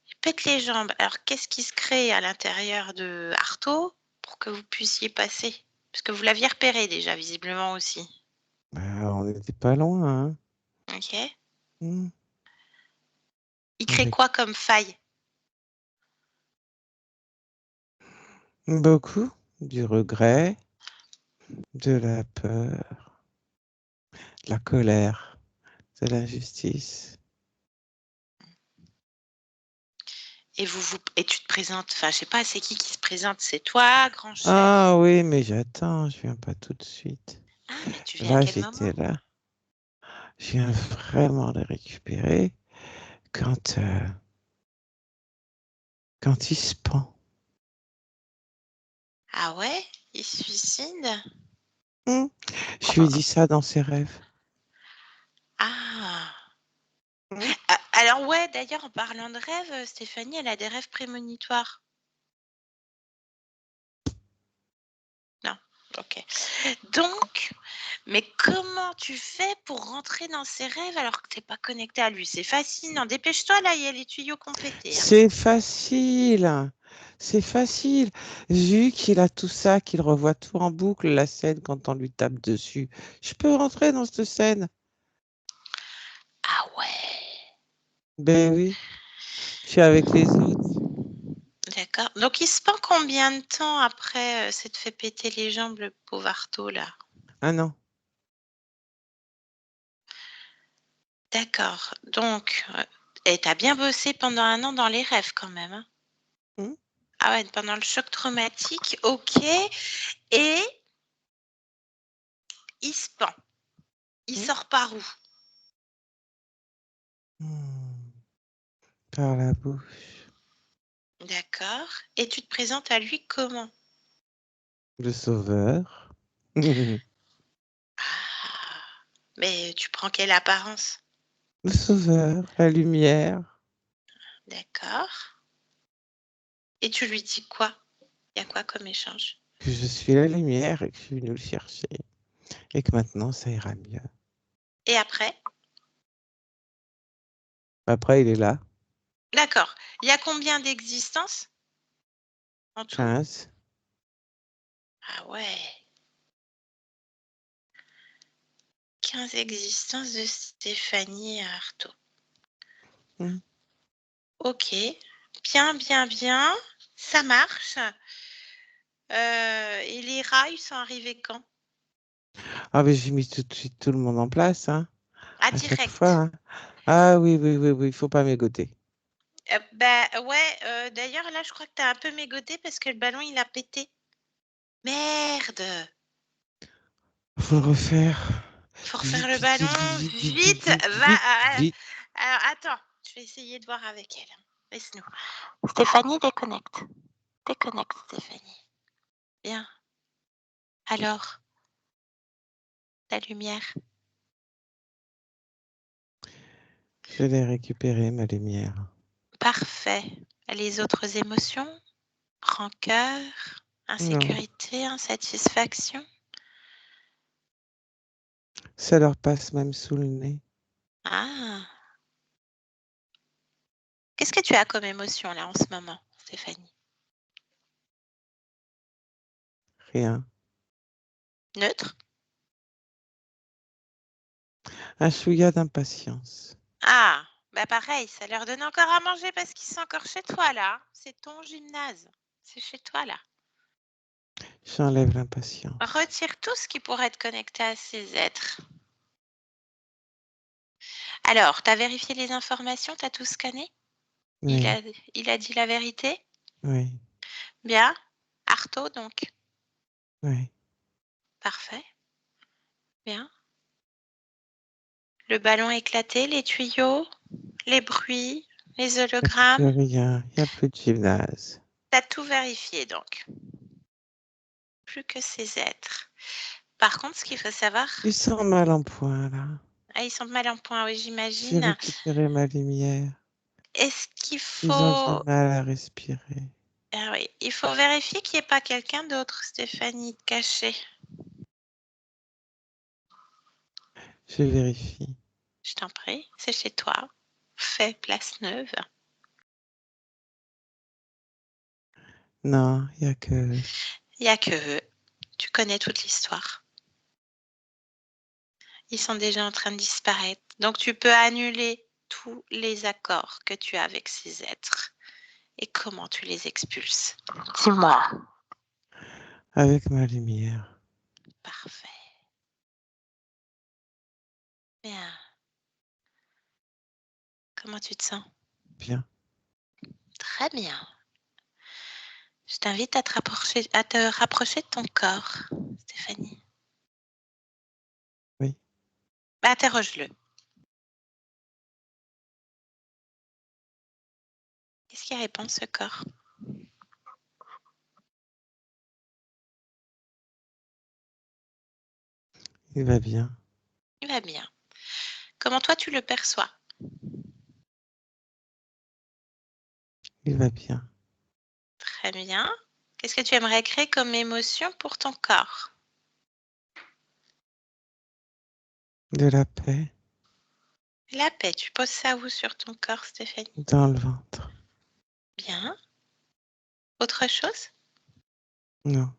Il pète les jambes. Alors, qu'est-ce qui se crée à l'intérieur de Artaud pour que vous puissiez passer? Parce que vous l'aviez repéré déjà, visiblement aussi. Bah, on n'était pas loin, hein. Ok. Hmm. Il crée Avec quoi comme faille? beaucoup du regret, de la peur, de la colère, de l'injustice. Et tu te présentes, enfin, je sais pas, c'est qui se présente? C'est toi, grand chef? Ah oui, mais j'attends, je viens pas tout de suite. Ah, mais tu viens à Là, quel moment? j'étais là. Je viens vraiment les récupérer quand, quand il se pend. Ah ouais? Il se suicide? Hmm. Je lui dis ça dans ses rêves. Ah. Hmm. Alors ouais, d'ailleurs, en parlant de rêves, Stéphanie, elle a des rêves prémonitoires. Non, ok. Donc, mais comment tu fais pour rentrer dans ses rêves alors que t'es pas connecté à lui? C'est fascinant. Dépêche-toi, là, il y a les tuyaux qui ont pété, hein. C'est facile. C'est facile. Vu qu'il a tout ça, qu'il revoit tout en boucle, la scène quand on lui tape dessus. Je peux rentrer dans cette scène. Ah ouais, Ben oui, je suis avec les autres. d'accord. Donc, il se pend combien de temps après s'être fait péter les jambes, le pauvre Artaud, là? Ah non. D'accord. Donc, et t'as bien bossé pendant 1 an dans les rêves quand même, hein? Hmm. Ah ouais, pendant le choc traumatique, ok. Et il se pend. Il Hmm. sort par où? Hmm. Par la bouche. D'accord. Et tu te présentes à lui comment? Le sauveur. Ah, mais tu prends quelle apparence? Le sauveur, la lumière. D'accord. Et tu lui dis quoi? Il y a quoi comme échange? Que je suis la lumière et que je suis venu le chercher. Et que maintenant, ça ira mieux. Et après? Après, il est là. D'accord. Il y a combien d'existences en tout? 15. Ah ouais. 15 existences de Stéphanie Artaud. Hmm. Ok. Bien, bien, bien. Ça marche. Et les rats, ils sont arrivés quand? Ah, mais j'ai mis tout de suite tout le monde en place, hein, Ah, à chaque fois. direct. Hein. Ah oui, oui, oui, oui, il faut pas mégoter. Bah ouais, d'ailleurs, là, je crois que tu as un peu mégoté parce que le ballon, il a pété. Merde! Faut le refaire. Faut refaire Vite, le vite, ballon. vite, vite, vite, vite, vite, Vite! vite, Va! vite, vite. Alors, attends. Je vais essayer de voir avec elle. Laisse-nous. Stéphanie, déconnecte. Déconnecte, Stéphanie. Bien. Alors, la lumière. Je l'ai récupéré, ma lumière. Parfait. Les autres émotions? Rancœur, Non, insécurité, insatisfaction? ça leur passe même sous le nez. Ah! Qu'est-ce que tu as comme émotion là en ce moment, Stéphanie? Rien. Neutre? Un chouïa d'impatience. Ah! Bah pareil, ça leur donne encore à manger parce qu'ils sont encore chez toi là. C'est ton gymnase. C'est chez toi là. J'enlève l'impatience. Retire tout ce qui pourrait être connecté à ces êtres. Alors, tu as vérifié les informations, tu as tout scanné? Il Oui, a dit la vérité? oui, Bien. Artaud donc. oui. Parfait. Bien. Le ballon éclaté, les tuyaux, les bruits, les Il n'y a plus hologrammes. rien. Il n'y a plus de gymnase. Tu as tout vérifié donc. Plus que ces êtres. Par contre, ce qu'il faut savoir... Ils sont mal en point, là. Ah, ils sont mal en point, oui, J'ai j'imagine. récupéré ma lumière. Est-ce qu'il Ils ont faut... du mal à respirer. Ah oui, il faut vérifier qu'il n'y ait pas quelqu'un d'autre, Stéphanie, caché. Je vérifie. Je t'en prie, c'est chez toi. Fais place neuve. Non, il n'y a que... Il n'y a que eux. Tu connais toute l'histoire. Ils sont déjà en train de disparaître. Donc tu peux annuler tous les accords que tu as avec ces êtres. Et comment tu les expulses? Dis-moi. Avec ma lumière. Parfait. Bien. Comment tu te sens? Bien. Très bien. Je t'invite à te rapprocher de ton corps, Stéphanie. Oui. Bah, interroge-le. Qu'est-ce qui répond, ce corps? Il va bien. Il va bien. Comment toi, tu le perçois? Il va bien. Très bien. Qu'est-ce que tu aimerais créer comme émotion pour ton corps? De la paix La paix. Tu poses ça où sur ton corps, Stéphanie? dans le ventre. Bien. Autre chose? Non.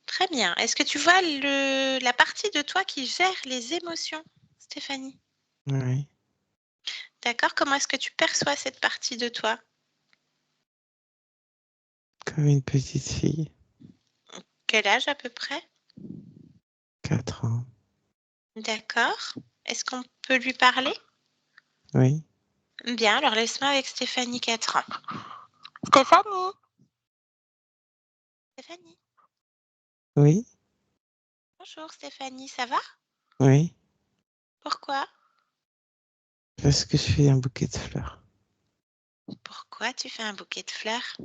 Très bien. Est-ce que tu vois la partie de toi qui gère les émotions, Stéphanie? Oui. D'accord? Comment est-ce que tu perçois cette partie de toi? Comme une petite fille. Quel âge à peu près? 4 ans. D'accord. Est-ce qu'on peut lui parler? Oui. Bien, alors laisse-moi avec Stéphanie, 4 ans. Stéphanie? Stéphanie? Oui. Bonjour Stéphanie, ça va? Oui. Pourquoi? Parce que je fais un bouquet de fleurs. Pourquoi tu fais un bouquet de fleurs?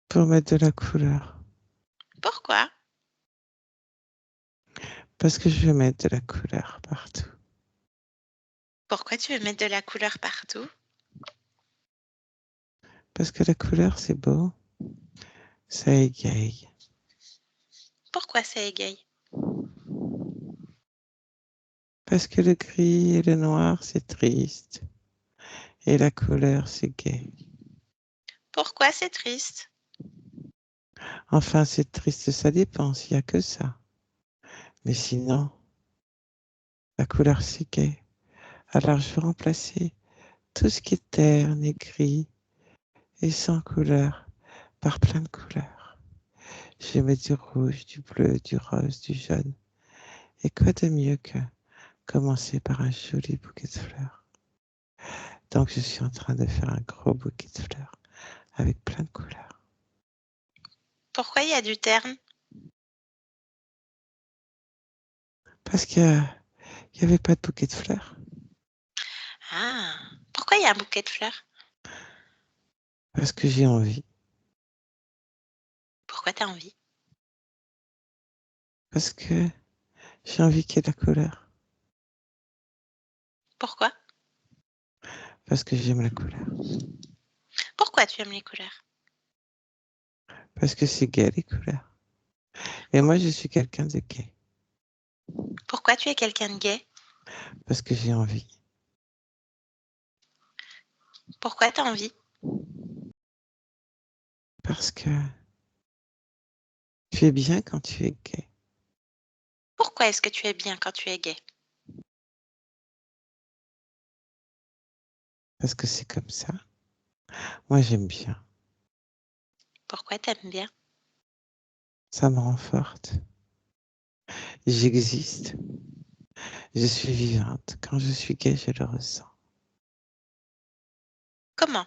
Pour mettre de la couleur. Pourquoi? Parce que je veux mettre de la couleur partout. Pourquoi tu veux mettre de la couleur partout? Parce que la couleur, c'est beau. Ça égaye. Pourquoi ça égaye? Parce que le gris et le noir, c'est triste. Et la couleur, c'est gai. Pourquoi c'est triste? Enfin, c'est triste, ça dépend, s'il n'y a que ça. Mais sinon, la couleur, c'est gai. Alors, je vais remplacer tout ce qui est terne et gris et sans couleur par plein de couleurs. Je vais mettre du rouge, du bleu, du rose, du jaune. Et quoi de mieux que commencer par un joli bouquet de fleurs. Donc, je suis en train de faire un gros bouquet de fleurs avec plein de couleurs. Pourquoi il y a du terne? Parce qu'il n'y avait pas de bouquet de fleurs. Ah, pourquoi il y a un bouquet de fleurs? Parce que j'ai envie. Pourquoi tu as envie? Parce que j'ai envie qu'il y ait de la couleur. Pourquoi? Parce que j'aime la couleur. Pourquoi tu aimes les couleurs? Parce que c'est gai les couleurs. Et moi, je suis quelqu'un de gai. Pourquoi tu es quelqu'un de gai? Parce que j'ai envie. Pourquoi tu as envie? Parce que tu es bien quand tu es gai. Pourquoi est-ce que tu es bien quand tu es gai? Parce que c'est comme ça. Moi, j'aime bien. Pourquoi tu aimes bien? Ça me rend forte. J'existe. Je suis vivante. Quand je suis gai, je le ressens. Comment?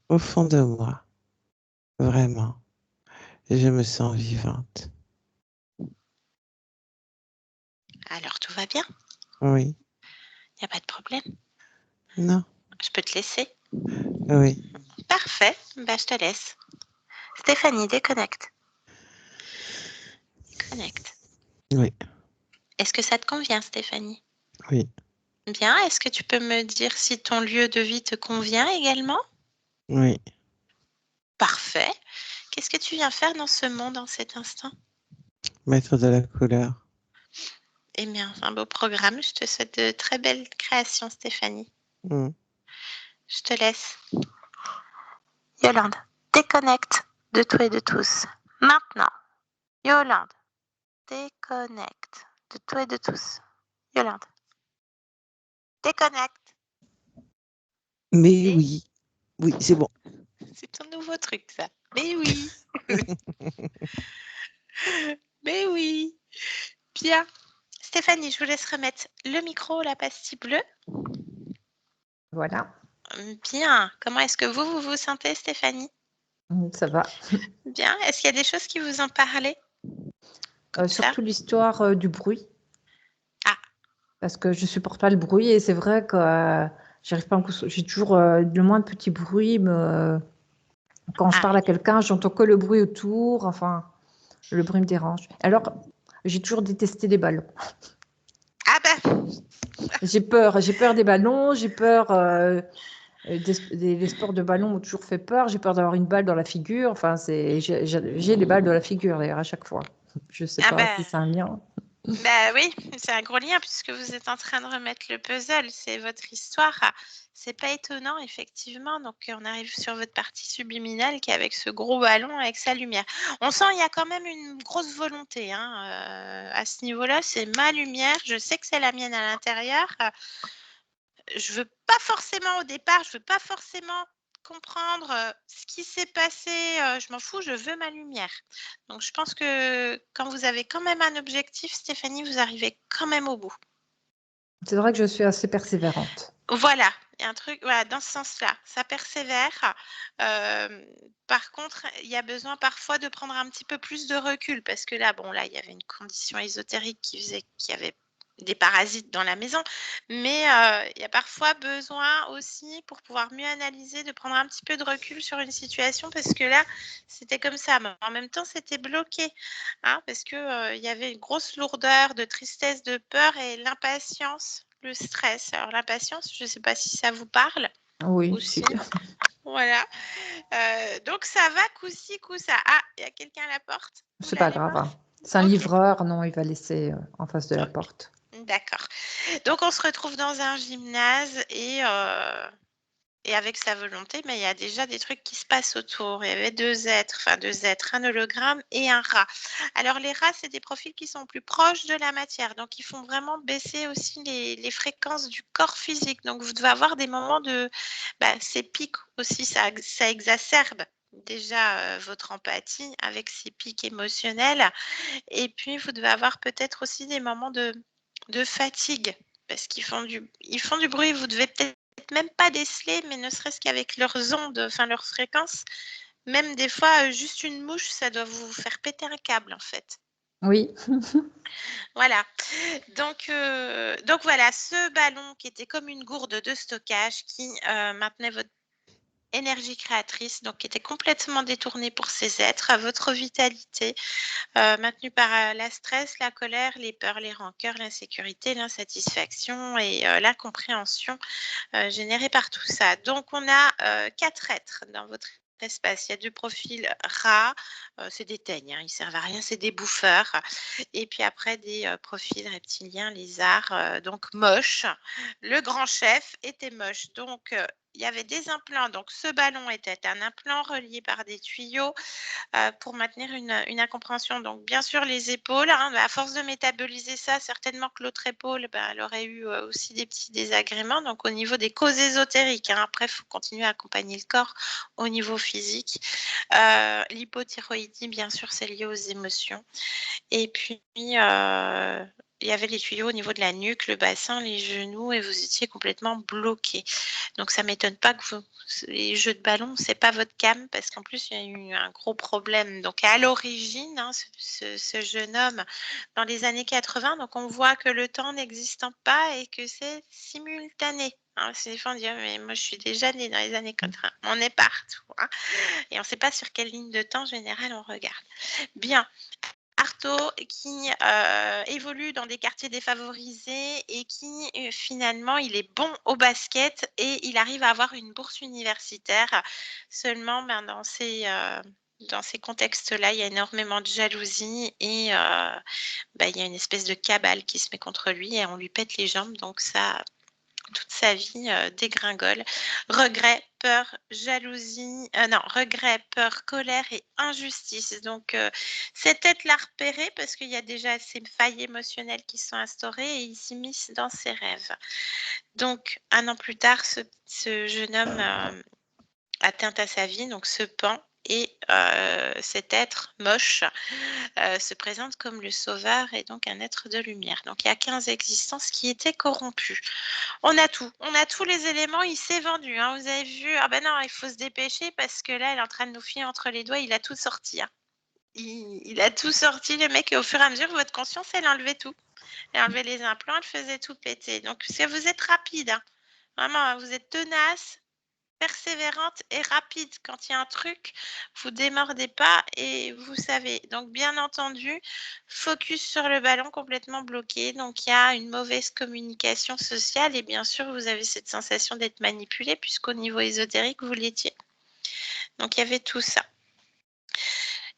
Au fond de moi, vraiment, je me sens vivante. Alors tout va bien? Oui. Il n'y a pas de problème? Non. Je peux te laisser? Oui. Parfait, bah, je te laisse. Stéphanie, déconnecte. Connecte. Oui. Est-ce que ça te convient, Stéphanie? Oui. Bien, est-ce que tu peux me dire si ton lieu de vie te convient également? Oui. Parfait. Qu'est-ce que tu viens faire dans ce monde en cet instant? Mettre de la couleur. Eh bien, un beau programme. Je te souhaite de très belles créations, Stéphanie. Mm. Je te laisse. Yolande, déconnecte de tout et de tous. Maintenant. Yolande, déconnecte de tout et de tous. Yolande, déconnecte. Mais Et oui. Oui, c'est bon. c'est ton nouveau truc, ça. Mais oui. Mais oui. Bien. Stéphanie, je vous laisse remettre le micro, la pastille bleue. Voilà, Bien. Comment est-ce que vous vous sentez, Stéphanie? ça va. Bien. Est-ce qu'il y a des choses qui vous ont parlé comme ça? Surtout l'histoire du bruit, Ah, parce que je supporte pas le bruit et c'est vrai que j'arrive pas à me j'ai toujours le moins de petits bruits. Quand je ah, parle à quelqu'un, j'entends que le bruit autour. Enfin, le bruit me dérange. Alors, j'ai toujours détesté les ballons. ah ben, J'ai peur des ballons, j'ai peur des sports de ballon m'ont toujours fait peur. J'ai peur d'avoir une balle dans la figure. Enfin, j'ai les balles dans la figure d'ailleurs à chaque fois. Je sais ah pas ben, si c'est un lien. bah oui, c'est un gros lien puisque vous êtes en train de remettre le puzzle, c'est votre histoire. C'est pas étonnant, effectivement. Donc, on arrive sur votre partie subliminale qui est avec ce gros ballon avec sa lumière. On sent il y a quand même une grosse volonté hein, à ce niveau-là. C'est ma lumière. Je sais que c'est la mienne à l'intérieur. Je veux pas forcément au départ, je veux pas forcément comprendre ce qui s'est passé. Je m'en fous, je veux ma lumière. Donc, je pense que quand vous avez quand même un objectif, Stéphanie, vous arrivez quand même au bout. C'est vrai que je suis assez persévérante. Voilà, il y a un truc, voilà, dans ce sens-là, ça persévère. Par contre, il y a besoin parfois de prendre un petit peu plus de recul parce que là, bon, là, il y avait une condition ésotérique qui faisait qu'il y avait des parasites dans la maison, mais il y a parfois besoin aussi pour pouvoir mieux analyser, de prendre un petit peu de recul sur une situation parce que là, c'était comme ça, mais en même temps, c'était bloqué, hein, parce que il y avait une grosse lourdeur de tristesse, de peur et l'impatience, le stress. Alors l'impatience, je ne sais pas si ça vous parle Oui, aussi. si. Voilà. Donc ça va coup-ci, coup-ça. Ah, il y a quelqu'un à la porte. Vous C'est pas l'allez grave, voir? hein. C'est un Ok. livreur, non, il va laisser en face de la Ok. porte. D'accord. Donc on se retrouve dans un gymnase et avec sa volonté, mais il y a déjà des trucs qui se passent autour. Il y avait deux êtres, un hologramme et un rat. Alors les rats, c'est des profils qui sont plus proches de la matière, donc ils font vraiment baisser aussi les fréquences du corps physique. Donc vous devez avoir des moments de... ces pics aussi, ça exacerbe déjà votre empathie avec ces pics émotionnels. Et puis vous devez avoir peut-être aussi des moments de fatigue parce ils font du bruit. Vous devez peut-être même pas déceler, mais ne serait-ce qu'avec leurs ondes, enfin leurs fréquences, même des fois, juste une mouche, ça doit vous faire péter un câble en fait. Oui, Voilà. Donc voilà, ce ballon qui était comme une gourde de stockage qui maintenait votre énergie créatrice, donc qui était complètement détournée pour ces êtres, à votre vitalité, maintenue par la stress, la colère, les peurs, les rancœurs, l'insécurité, l'insatisfaction et l'incompréhension générée par tout ça. Donc, on a 4 êtres dans votre espace. Il y a 2 profils rats, c'est des teignes, hein, ils servent à rien, c'est des bouffeurs. Et puis après, des profils reptiliens, lézards, donc moches. Le grand chef était moche. Donc, il y avait des implants. Donc, ce ballon était un implant relié par des tuyaux pour maintenir une incompréhension. Donc, bien sûr, les épaules, hein, à force de métaboliser ça, certainement que l'autre épaule, elle aurait eu aussi des petits désagréments. Donc, au niveau des causes ésotériques, hein, après, il faut continuer à accompagner le corps au niveau physique. L'hypothyroïdie, bien sûr, c'est lié aux émotions. Et puis, il y avait les tuyaux au niveau de la nuque, le bassin, les genoux, et vous étiez complètement bloqué. Donc, ça ne m'étonne pas que les jeux de ballon, ce n'est pas votre cam, parce qu'en plus, il y a eu un gros problème. Donc, à l'origine, hein, ce jeune homme, dans les années 80, donc on voit que le temps n'existant pas et que c'est simultané. Hein, c'est des fois, on dit, mais moi, je suis déjà née dans les années 80. On est partout. Hein, et on ne sait pas sur quelle ligne de temps générale on regarde. Bien. Artaud qui évolue dans des quartiers défavorisés et qui finalement il est bon au basket et il arrive à avoir une bourse universitaire. Seulement dans ces contextes-là, il y a énormément de jalousie et il y a une espèce de cabale qui se met contre lui et on lui pète les jambes. Donc ça, toute sa vie dégringole. Regret, peur, jalousie, non, regret, peur, colère et injustice. Donc, cette tête l'a repéré parce qu'il y a déjà ces failles émotionnelles qui sont instaurées et il s'immisce dans ses rêves. Donc, 1 an plus tard, ce jeune homme atteint à sa vie, donc se pend et cet être moche se présente comme le sauveur et donc un être de lumière. Donc, il y a 15 existences qui étaient corrompues. On a tous les éléments, il s'est vendu. Hein. Vous avez vu, ah ben non, il faut se dépêcher parce que là, elle est en train de nous filer entre les doigts, il a tout sorti. Hein. Il a tout sorti, le mec, et au fur et à mesure, votre conscience, elle enlevait tout. Elle enlevait les implants, elle faisait tout péter. Donc, vous êtes rapide, hein. Vraiment, vous êtes tenace, persévérante et rapide. Quand il y a un truc, vous démordez pas et vous savez. Donc, bien entendu, focus sur le ballon complètement bloqué. Donc, il y a une mauvaise communication sociale et bien sûr, vous avez cette sensation d'être manipulé puisqu'au niveau ésotérique, vous l'étiez. Donc, il y avait tout ça.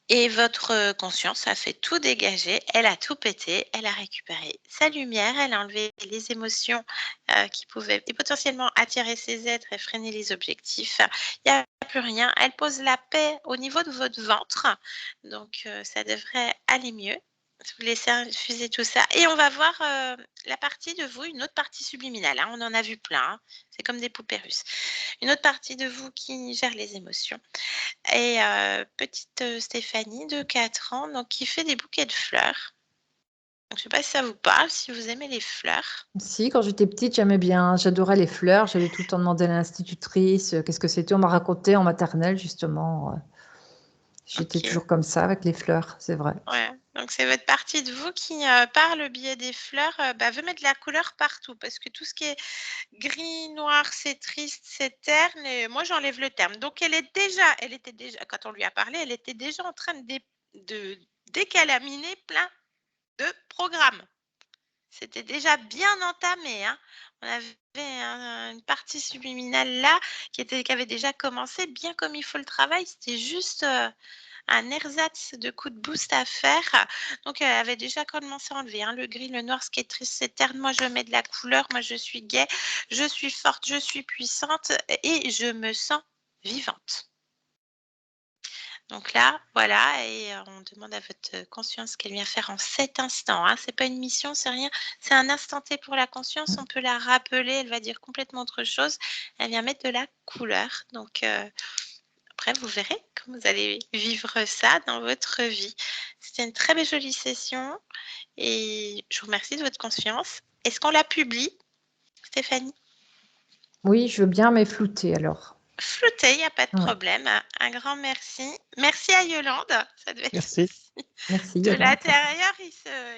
Et votre conscience a fait tout dégager, elle a tout pété, elle a récupéré sa lumière, elle a enlevé les émotions qui pouvaient et potentiellement attirer ces êtres et freiner les objectifs. Il n'y a plus rien. Elle pose la paix au niveau de votre ventre. Donc, ça devrait aller mieux. Vous laissez infuser tout ça. Et on va voir la partie de vous, une autre partie subliminale. Hein. On en a vu plein. Hein. C'est comme des poupées russes. Une autre partie de vous qui gère les émotions. Et petite Stéphanie de 4 ans, donc qui fait des bouquets de fleurs. Donc, je ne sais pas si ça vous parle, si vous aimez les fleurs. Si, quand j'étais petite, j'aimais bien, j'adorais les fleurs. J'allais tout le temps demander à l'institutrice qu'est-ce que c'était. On m'a raconté en maternelle, justement. J'étais Ok. toujours comme ça avec les fleurs, c'est vrai. Ouais. Donc, c'est votre partie de vous qui, par le biais des fleurs, veut mettre de la couleur partout. Parce que tout ce qui est gris, noir, c'est triste, c'est terne. Et moi, j'enlève le terme. Donc, elle était déjà, quand on lui a parlé, elle était déjà en train de décalaminer plein de programmes. C'était déjà bien entamé. Hein. On avait une partie subliminale là qui avait déjà commencé bien comme il faut le travail. C'était juste un ersatz de coup de boost à faire. Donc, elle avait déjà commencé à enlever hein, le gris, le noir, ce qui est triste, c'est terne. Moi, je mets de la couleur. Moi, je suis gaie, je suis forte, je suis puissante et je me sens vivante. Donc là, voilà, et on demande à votre conscience qu'elle vient faire en cet instant. Hein. Ce n'est pas une mission, c'est rien. C'est un instant T pour la conscience. On peut la rappeler, elle va dire complètement autre chose. Elle vient mettre de la couleur. Donc après, vous verrez comment vous allez vivre ça dans votre vie. C'était une très belle jolie session et je vous remercie de votre confiance. Est-ce qu'on la publie, Stéphanie? Oui, je veux bien, mais flouté alors. Flouté, il n'y a pas de Ouais. problème. Un grand merci. Merci à Yolande. Ça devait être Merci. Merci, de Yolande. l'intérieur,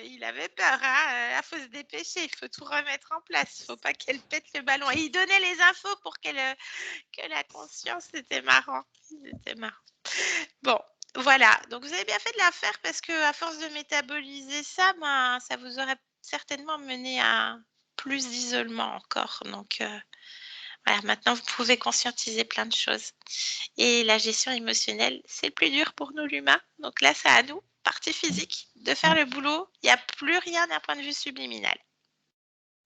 il avait peur. Hein. Il faut se dépêcher, il faut tout remettre en place. Il ne faut pas qu'elle pète le ballon. Et il donnait les infos pour que la conscience, c'était marrant. C'était marrant. Bon, voilà. Donc, vous avez bien fait de la faire parce qu'à force de métaboliser ça, ben, ça vous aurait certainement mené à plus d'isolement encore. Donc, voilà, maintenant, vous pouvez conscientiser plein de choses. Et la gestion émotionnelle, c'est le plus dur pour nous, l'humain. Donc là, c'est à nous, partie physique, de faire le boulot. Il n'y a plus rien d'un point de vue subliminal.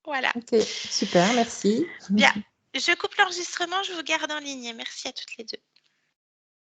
Voilà. Ok, super, merci. Bien. Je coupe l'enregistrement, je vous garde en ligne. Merci à toutes les deux.